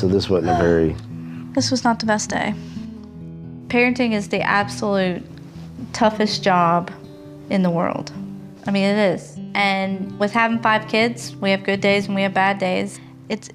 so this wasn't a very... This was not the best day. Parenting is the absolute toughest job in the world. I mean, it is. And with having 5 kids, we have good days and we have bad days. It's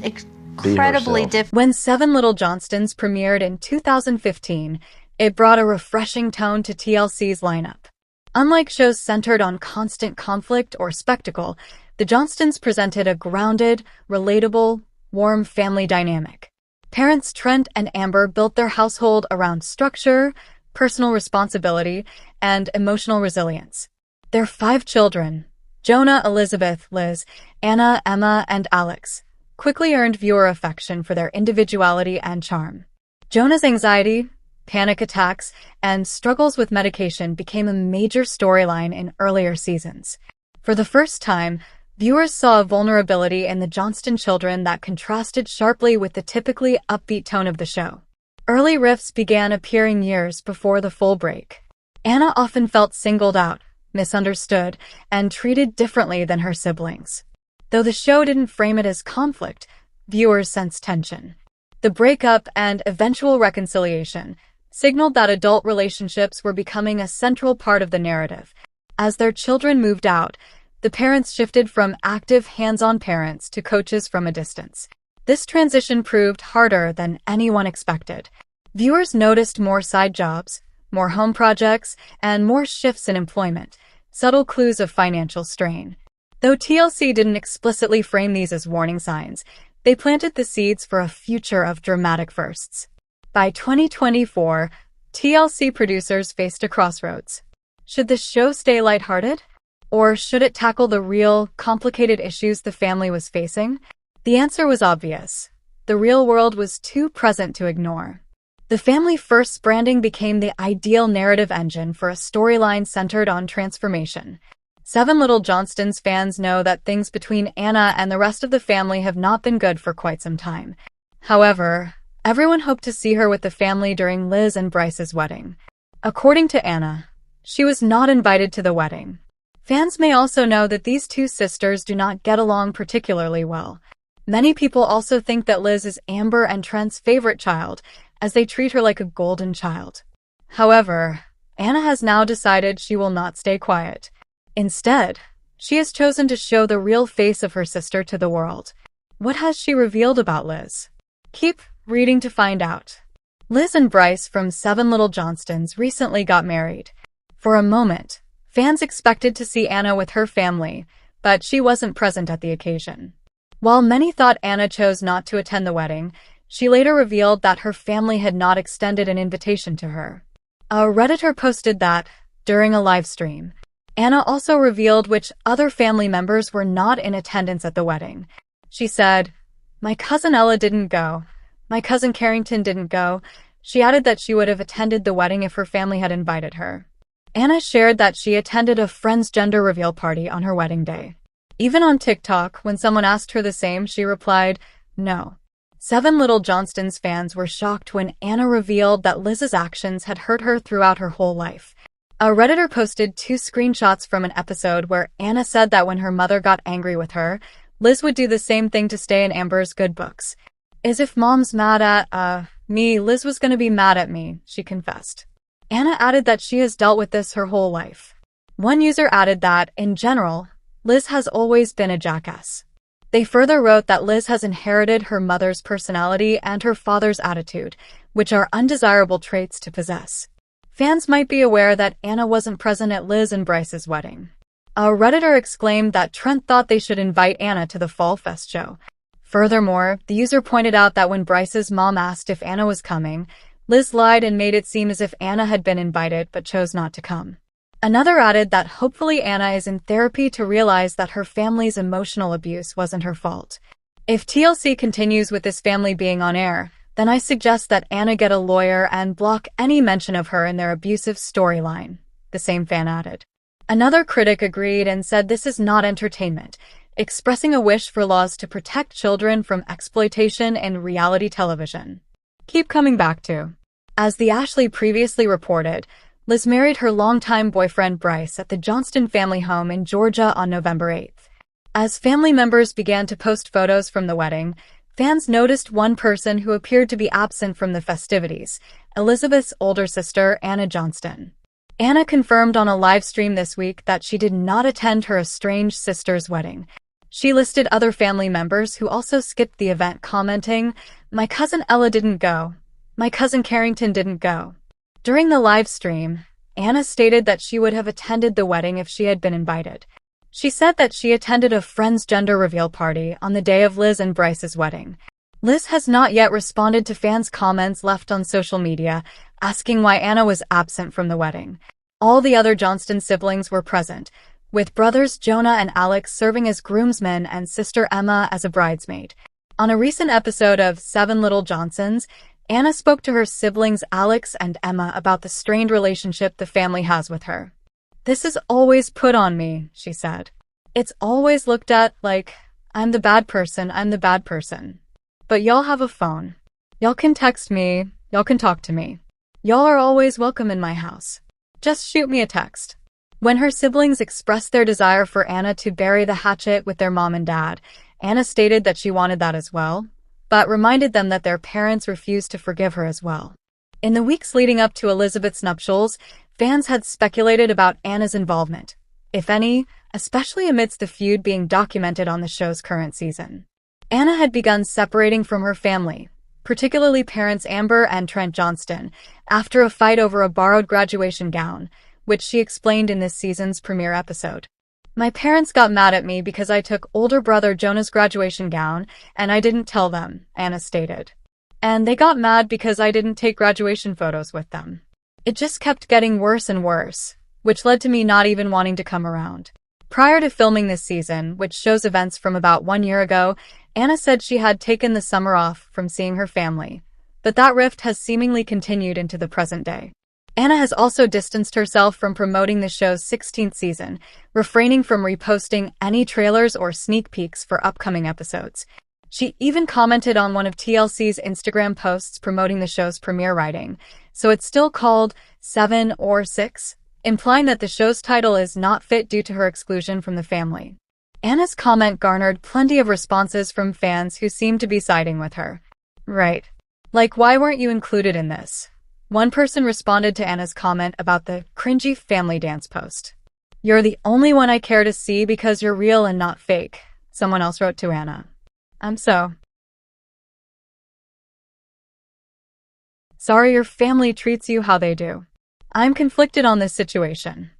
incredibly difficult. When Seven Little Johnstons premiered in 2015, it brought a refreshing tone to TLC's lineup. Unlike shows centered on constant conflict or spectacle, the Johnstons presented a grounded, relatable, warm family dynamic. Parents Trent and Amber built their household around structure, personal responsibility, and emotional resilience. Their 5 children, Jonah, Elizabeth, Liz, Anna, Emma, and Alex, quickly earned viewer affection for their individuality and charm. Jonah's anxiety, panic attacks, and struggles with medication became a major storyline in earlier seasons. For the first time, viewers saw a vulnerability in the Johnston children that contrasted sharply with the typically upbeat tone of the show. Early rifts began appearing years before the full break. Anna often felt singled out, misunderstood, and treated differently than her siblings. Though the show didn't frame it as conflict, viewers sensed tension. The breakup and eventual reconciliation signaled that adult relationships were becoming a central part of the narrative. As their children moved out, the parents shifted from active, hands-on parents to coaches from a distance. This transition proved harder than anyone expected. Viewers noticed more side jobs, more home projects, and more shifts in employment, subtle clues of financial strain. Though TLC didn't explicitly frame these as warning signs, they planted the seeds for a future of dramatic firsts. By 2024, TLC producers faced a crossroads. Should the show stay lighthearted? Or should it tackle the real, complicated issues the family was facing? The answer was obvious. The real world was too present to ignore. The Family First branding became the ideal narrative engine for a storyline centered on transformation. Seven Little Johnstons fans know that things between Anna and the rest of the family have not been good for quite some time. However, everyone hoped to see her with the family during Liz and Bryce's wedding. According to Anna, she was not invited to the wedding. Fans may also know that these 2 sisters do not get along particularly well. Many people also think that Liz is Amber and Trent's favorite child, as they treat her like a golden child. However, Anna has now decided she will not stay quiet. Instead, she has chosen to show the real face of her sister to the world. What has she revealed about Liz? Keep reading to find out. Liz and Bryce from Seven Little Johnstons recently got married. For a moment, fans expected to see Anna with her family, but she wasn't present at the occasion. While many thought Anna chose not to attend the wedding, she later revealed that her family had not extended an invitation to her. A Redditor posted that, during a live stream, Anna also revealed which other family members were not in attendance at the wedding. She said, "My cousin Ella didn't go. My cousin Carrington didn't go." She added that she would have attended the wedding if her family had invited her. Anna shared that she attended a friend's gender reveal party on her wedding day. Even on TikTok, when someone asked her the same, she replied, "No." Seven Little Johnstons fans were shocked when Anna revealed that Liz's actions had hurt her throughout her whole life. A Redditor posted 2 screenshots from an episode where Anna said that when her mother got angry with her, Liz would do the same thing to stay in Amber's good books. "As if mom's mad at, me, Liz was gonna be mad at me," she confessed. Anna added that she has dealt with this her whole life. One user added that, in general, Liz has always been a jackass. They further wrote that Liz has inherited her mother's personality and her father's attitude, which are undesirable traits to possess. Fans might be aware that Anna wasn't present at Liz and Bryce's wedding. A Redditor exclaimed that Trent thought they should invite Anna to the Fall Fest show. Furthermore, the user pointed out that when Bryce's mom asked if Anna was coming, Liz lied and made it seem as if Anna had been invited but chose not to come. Another added that hopefully Anna is in therapy to realize that her family's emotional abuse wasn't her fault. If TLC continues with this family being on air, then I suggest that Anna get a lawyer and block any mention of her in their abusive storyline, the same fan added. Another critic agreed and said this is not entertainment, expressing a wish for laws to protect children from exploitation in reality television. Keep coming back to. As the Ashley previously reported, Liz married her longtime boyfriend Bryce at the Johnston family home in Georgia on November 8th. As family members began to post photos from the wedding, Fans noticed one person who appeared to be absent from the festivities: Elizabeth's older sister, Anna Johnston. Anna confirmed on a live stream this week that she did not attend her estranged sister's wedding. She listed other family members who also skipped the event, commenting, "My cousin Ella didn't go. My cousin Carrington didn't go." During the live stream, Anna stated that she would have attended the wedding if she had been invited. She said that she attended a friend's gender reveal party on the day of Liz and Bryce's wedding. Liz has not yet responded to fans' comments left on social media, asking why Anna was absent from the wedding. All the other Johnston siblings were present, with brothers Jonah and Alex serving as groomsmen and sister Emma as a bridesmaid. On a recent episode of 7 Little Johnstons, Anna spoke to her siblings Alex and Emma about the strained relationship the family has with her. "This is always put on me," she said. "It's always looked at like, I'm the bad person. But y'all have a phone. Y'all can text me, y'all can talk to me. Y'all are always welcome in my house. Just shoot me a text." When her siblings expressed their desire for Anna to bury the hatchet with their mom and dad, Anna stated that she wanted that as well, but reminded them that their parents refused to forgive her as well. In the weeks leading up to Elizabeth's nuptials, fans had speculated about Anna's involvement, if any, especially amidst the feud being documented on the show's current season. Anna had begun separating from her family, particularly parents Amber and Trent Johnston, after a fight over a borrowed graduation gown, which she explained in this season's premiere episode. "My parents got mad at me because I took older brother Jonah's graduation gown and I didn't tell them," Anna stated. "And they got mad because I didn't take graduation photos with them. It just kept getting worse and worse, which led to me not even wanting to come around." Prior to filming this season, which shows events from about 1 year ago, Anna said she had taken the summer off from seeing her family, but that rift has seemingly continued into the present day. Anna has also distanced herself from promoting the show's 16th season, refraining from reposting any trailers or sneak peeks for upcoming episodes. She even commented on one of TLC's Instagram posts promoting the show's premiere writing, so it's still called 7 or 6, implying that the show's title is not fit due to her exclusion from the family. Anna's comment garnered plenty of responses from fans who seemed to be siding with her. "Right. Like, why weren't you included in this?" One person responded to Anna's comment about the cringy family dance post. "You're the only one I care to see because you're real and not fake," someone else wrote to Anna. "I'm so sorry your family treats you how they do. I'm conflicted on this situation.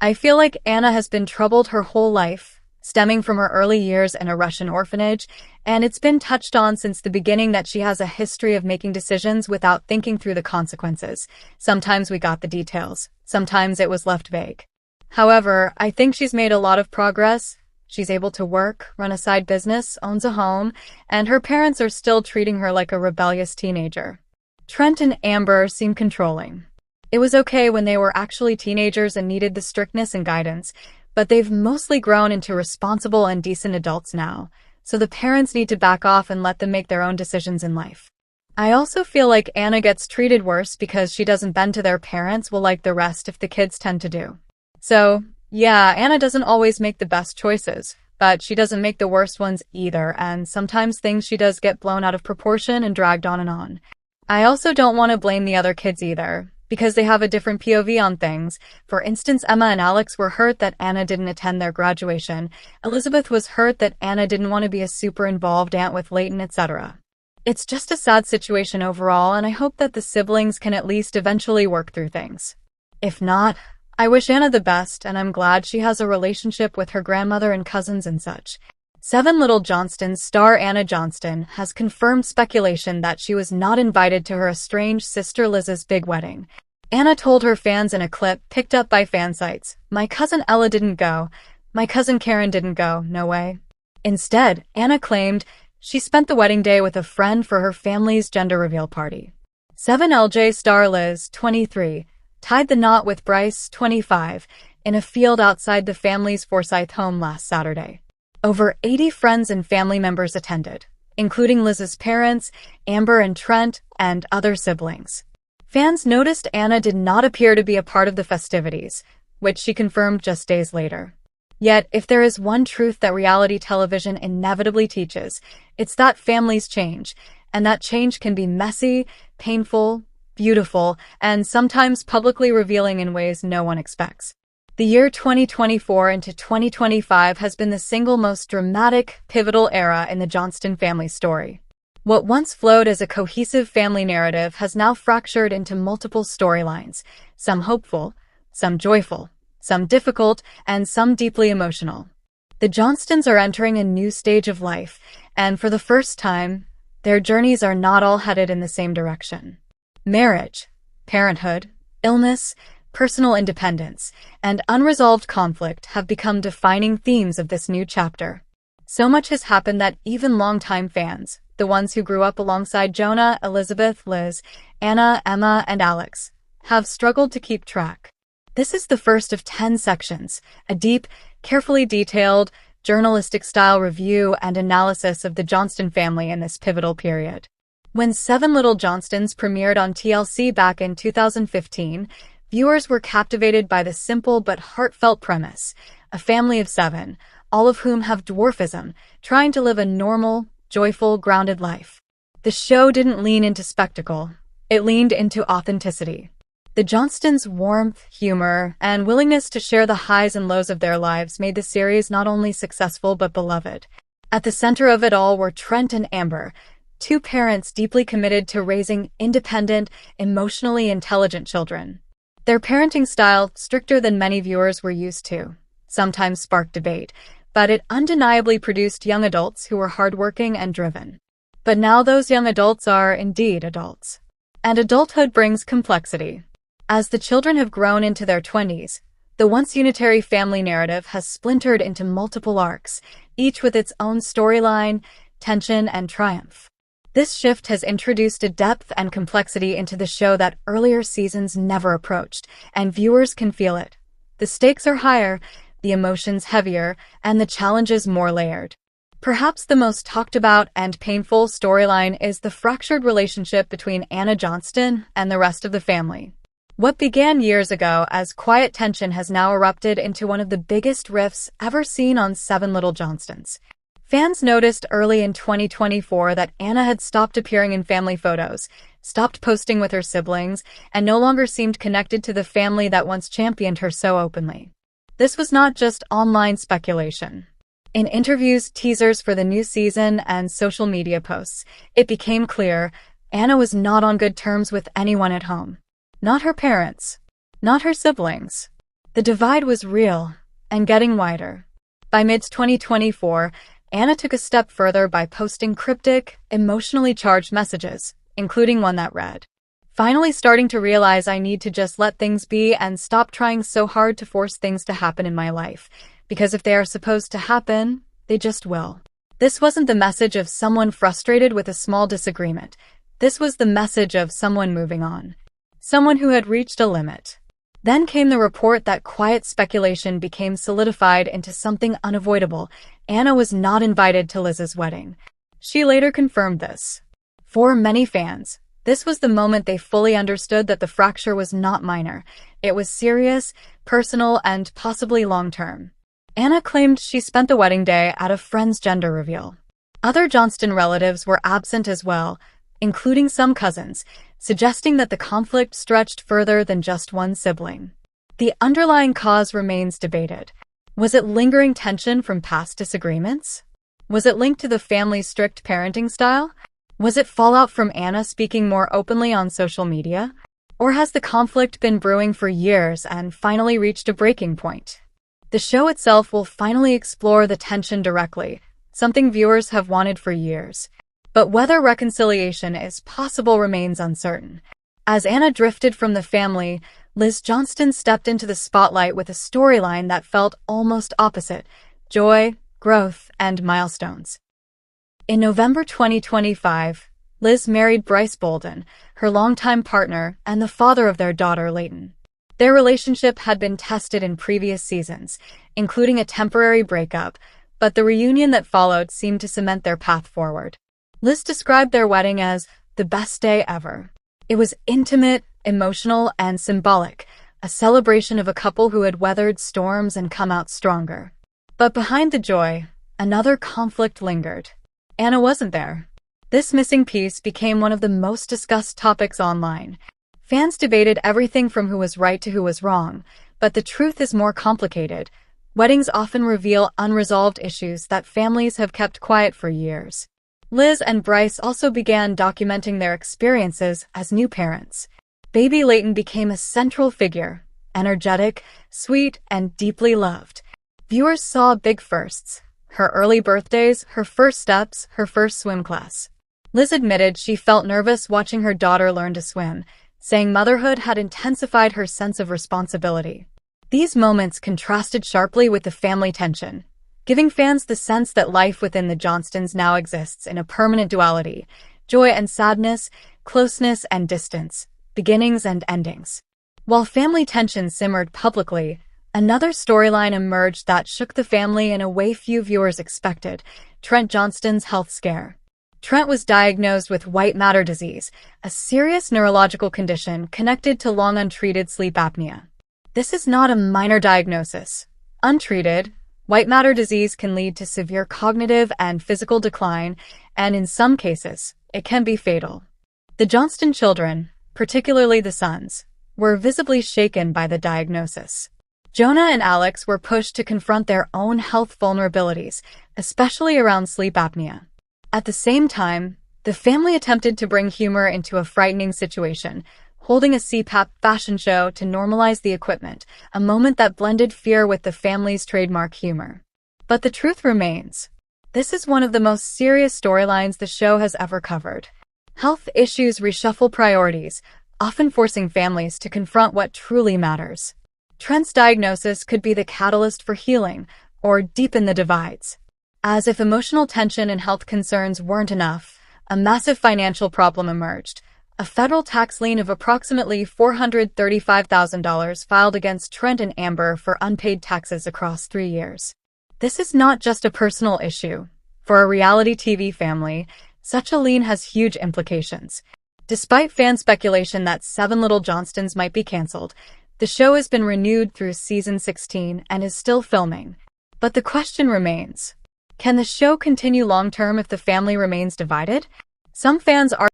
I feel like Anna has been troubled her whole life, stemming from her early years in a Russian orphanage, and it's been touched on since the beginning that she has a history of making decisions without thinking through the consequences. Sometimes we got the details, sometimes it was left vague. However, I think she's made a lot of progress. She's able to work, run a side business, owns a home, and her parents are still treating her like a rebellious teenager." Trent and Amber seem controlling. "It was okay when they were actually teenagers and needed the strictness and guidance, but they've mostly grown into responsible and decent adults now, so the parents need to back off and let them make their own decisions in life." I also feel like Anna gets treated worse because she doesn't bend to their parents well like the rest if the kids tend to do. So, yeah, Anna doesn't always make the best choices, but she doesn't make the worst ones either, and sometimes things she does get blown out of proportion and dragged on and on. I also don't want to blame the other kids either, because they have a different POV on things. For instance, Emma and Alex were hurt that Anna didn't attend their graduation. Elizabeth was hurt that Anna didn't want to be a super involved aunt with Slaton, etc. It's just a sad situation overall, and I hope that the siblings can at least eventually work through things. If not, I wish Anna the best, and I'm glad she has a relationship with her grandmother and cousins and such. 7 Little Johnstons star Anna Johnston has confirmed speculation that she was not invited to her estranged sister Liz's big wedding. Anna told her fans in a clip picked up by fan sites, "My cousin Ella didn't go. My cousin Karen didn't go, no way." Instead, Anna claimed she spent the wedding day with a friend for her family's gender reveal party. 7LJ star Liz, 23, tied the knot with Bryce, 25, in a field outside the family's Forsyth home last Saturday. Over 80 friends and family members attended, including Liz's parents, Amber and Trent, and other siblings. Fans noticed Anna did not appear to be a part of the festivities, which she confirmed just days later. Yet, if there is one truth that reality television inevitably teaches, it's that families change, and that change can be messy, painful, beautiful, and sometimes publicly revealing in ways no one expects. The year 2024 into 2025 has been the single most dramatic, pivotal era in the Johnston family story. What once flowed as a cohesive family narrative has now fractured into multiple storylines, some hopeful, some joyful, some difficult, and some deeply emotional. The Johnstons are entering a new stage of life, and for the first time, their journeys are not all headed in the same direction. Marriage, parenthood, illness, personal independence, and unresolved conflict have become defining themes of this new chapter. So much has happened that even longtime fans, the ones who grew up alongside Jonah, Elizabeth, Liz, Anna, Emma, and Alex, have struggled to keep track. This is the first of 10 sections, a deep, carefully detailed, journalistic-style review and analysis of the Johnston family in this pivotal period. When Seven Little Johnstons premiered on TLC back in 2015, viewers were captivated by the simple but heartfelt premise: a family of 7, all of whom have dwarfism, trying to live a normal, joyful, grounded life. The show didn't lean into spectacle, it leaned into authenticity. The Johnstons' warmth, humor, and willingness to share the highs and lows of their lives made the series not only successful but beloved. At the center of it all were Trent and Amber, two parents deeply committed to raising independent, emotionally intelligent children. Their parenting style, stricter than many viewers were used to, sometimes sparked debate, but it undeniably produced young adults who were hardworking and driven. But now those young adults are indeed adults. And adulthood brings complexity. As the children have grown into their 20s, the once unitary family narrative has splintered into multiple arcs, each with its own storyline, tension, and triumph. This shift has introduced a depth and complexity into the show that earlier seasons never approached, and viewers can feel it. The stakes are higher, the emotions heavier, and the challenges more layered. Perhaps the most talked about and painful storyline is the fractured relationship between Anna Johnston and the rest of the family. What began years ago as quiet tension has now erupted into one of the biggest rifts ever seen on Seven Little Johnstons. Fans noticed early in 2024 that Anna had stopped appearing in family photos, stopped posting with her siblings, and no longer seemed connected to the family that once championed her so openly. This was not just online speculation. In interviews, teasers for the new season, and social media posts, it became clear Anna was not on good terms with anyone at home. Not her parents, not her siblings. The divide was real and getting wider. By mid-2024, Anna took a step further by posting cryptic, emotionally charged messages, including one that read, "Finally starting to realize I need to just let things be and stop trying so hard to force things to happen in my life, because if they are supposed to happen, they just will." This wasn't the message of someone frustrated with a small disagreement. This was the message of someone moving on. Someone who had reached a limit. Then came the report that quiet speculation became solidified into something unavoidable. Anna was not invited to Liz's wedding. She later confirmed this. For many fans, this was the moment they fully understood that the fracture was not minor. It was serious, personal, and possibly long-term. Anna claimed she spent the wedding day at a friend's gender reveal. Other Johnston relatives were absent as well, including some cousins, suggesting that the conflict stretched further than just one sibling. The underlying cause remains debated. Was it lingering tension from past disagreements? Was it linked to the family's strict parenting style? Was it fallout from Anna speaking more openly on social media? Or has the conflict been brewing for years and finally reached a breaking point? The show itself will finally explore the tension directly, something viewers have wanted for years. But whether reconciliation is possible remains uncertain. As Anna drifted from the family, Liz Johnston stepped into the spotlight with a storyline that felt almost opposite: joy, growth, and milestones. In November 2025, Liz married Bryce Bolden, her longtime partner and the father of their daughter Layton. Their relationship had been tested in previous seasons, including a temporary breakup, but the reunion that followed seemed to cement their path forward. Liz described their wedding as the best day ever. It was intimate, emotional, and symbolic, a celebration of a couple who had weathered storms and come out stronger. But behind the joy, another conflict lingered. Anna wasn't there. This missing piece became one of the most discussed topics online. Fans debated everything from who was right to who was wrong, but the truth is more complicated. Weddings often reveal unresolved issues that families have kept quiet for years. Liz and Bryce also began documenting their experiences as new parents. Baby Slaton became a central figure, energetic, sweet, and deeply loved. Viewers saw big firsts: her early birthdays, her first steps, her first swim class. Liz admitted she felt nervous watching her daughter learn to swim, saying motherhood had intensified her sense of responsibility. These moments contrasted sharply with the family tension, giving fans the sense that life within the Johnstons now exists in a permanent duality: joy and sadness, closeness and distance, beginnings and endings. While family tension simmered publicly, another storyline emerged that shook the family in a way few viewers expected: Trent Johnston's health scare. Trent was diagnosed with white matter disease, a serious neurological condition connected to long untreated sleep apnea. This is not a minor diagnosis. Untreated, white matter disease can lead to severe cognitive and physical decline, and in some cases, it can be fatal. The Johnston children, particularly the sons, were visibly shaken by the diagnosis. Jonah and Alex were pushed to confront their own health vulnerabilities, especially around sleep apnea. At the same time, the family attempted to bring humor into a frightening situation, holding a CPAP fashion show to normalize the equipment, a moment that blended fear with the family's trademark humor. But the truth remains: this is one of the most serious storylines the show has ever covered. Health issues reshuffle priorities, often forcing families to confront what truly matters. Trent's diagnosis could be the catalyst for healing, or deepen the divides. As if emotional tension and health concerns weren't enough, a massive financial problem emerged: a federal tax lien of approximately $435,000 filed against Trent and Amber for unpaid taxes across 3 years. This is not just a personal issue. For a reality TV family, such a lien has huge implications. Despite fan speculation that 7 Little Johnstons might be canceled, the show has been renewed through season 16 and is still filming. But the question remains: can the show continue long-term if the family remains divided? Some fans are